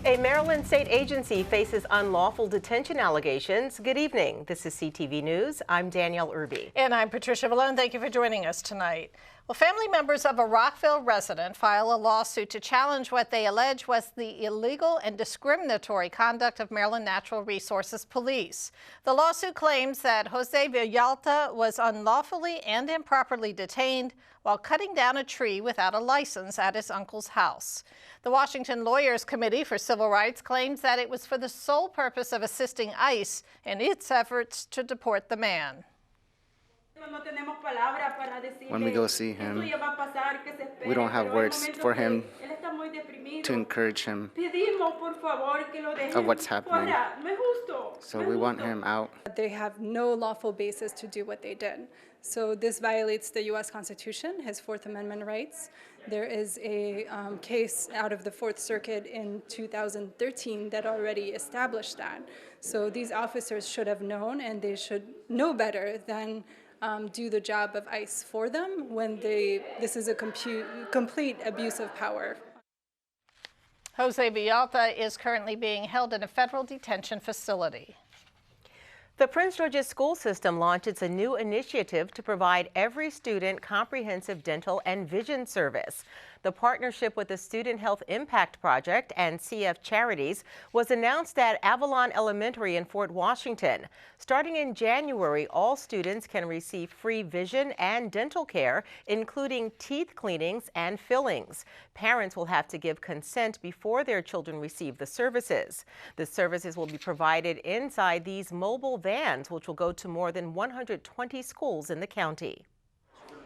A Maryland state agency faces unlawful detention allegations. Good evening. This is CTV News. I'm Danielle Irby. And I'm Patricia Malone. Thank you for joining us tonight. Well, family members of a Rockville resident file a lawsuit to challenge what they allege was the illegal and discriminatory conduct of Maryland Natural Resources Police. The lawsuit claims that Jose Villalta was unlawfully and improperly detained while cutting down a tree without a license at his uncle's house. The Washington Lawyers Committee for Civil Rights claims that it was for the sole purpose of assisting ICE in its efforts to deport the man. When we go see him, we don't have words for him to encourage him of what's happening. So we want him out. They have no lawful basis to do what they did. So this violates the U.S. Constitution, his Fourth Amendment rights. There is a case out of the Fourth Circuit in 2013 that already established that. So these officers should have known, and they should know better than do the job of ICE for them when this is a complete abuse of power. Jose Villalta is currently being held in a federal detention facility. The Prince George's school system launches a new initiative to provide every student comprehensive dental and vision service. The partnership with the Student Health Impact Project and CF Charities was announced at Avalon Elementary in Fort Washington. Starting in January, all students can receive free vision and dental care, including teeth cleanings and fillings. Parents will have to give consent before their children receive the services. The services will be provided inside these mobile vans, which will go to more than 120 schools in the county.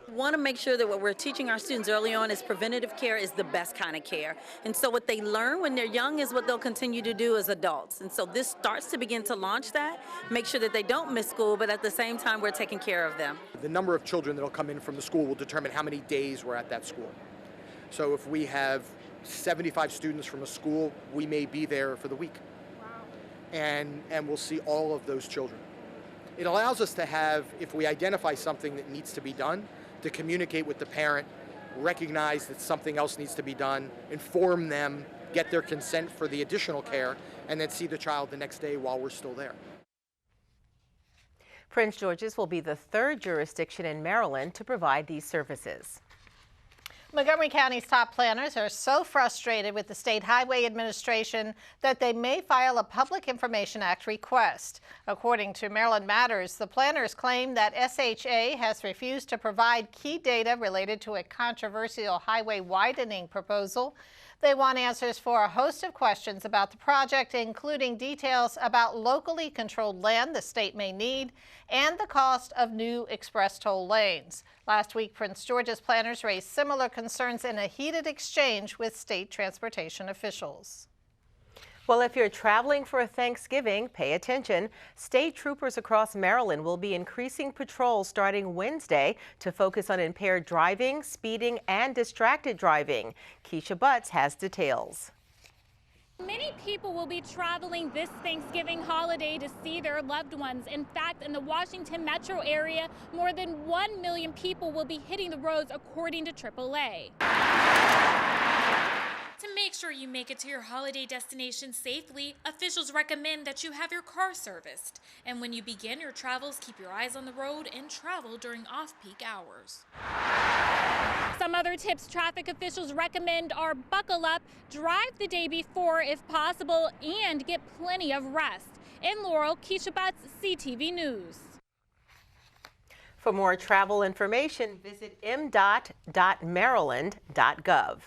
We want to make sure that what we're teaching our students early on is preventative care is the best kind of care. And so what they learn when they're young is what they'll continue to do as adults. And so this starts to begin to launch that, make sure that they don't miss school, but at the same time we're taking care of them. The number of children that will come in from the school will determine how many days we're at that school. So if we have 75 students from a school, we may be there for the week. Wow. And we'll see all of those children. It allows us to have, if we identify something that needs to be done, to communicate with the parent, recognize that something else needs to be done, inform them, get their consent for the additional care, and then see the child the next day while we're still there. Prince George's will be the third jurisdiction in Maryland to provide these services. Montgomery County's top planners are so frustrated with the State Highway Administration that they may file a Public Information Act request. According to Maryland Matters, the planners claim that SHA has refused to provide key data related to a controversial highway widening proposal. They want answers for a host of questions about the project, including details about locally controlled land the state may need and the cost of new express toll lanes. Last week, Prince George's planners raised similar concerns in a heated exchange with state transportation officials. Well, if you're traveling for Thanksgiving, pay attention. State troopers across Maryland will be increasing patrols starting Wednesday to focus on impaired driving, speeding, and distracted driving. Keisha Butts has details. Many people will be traveling this Thanksgiving holiday to see their loved ones. In fact, in the Washington metro area, more than 1 million people will be hitting the roads, according to AAA. To make sure you make it to your holiday destination safely, officials recommend that you have your car serviced. And when you begin your travels, keep your eyes on the road and travel during off-peak hours. Some other tips traffic officials recommend are buckle up, drive the day before if possible, and get plenty of rest. In Laurel, Keisha Butts, CTV News. For more travel information, visit mdot.maryland.gov.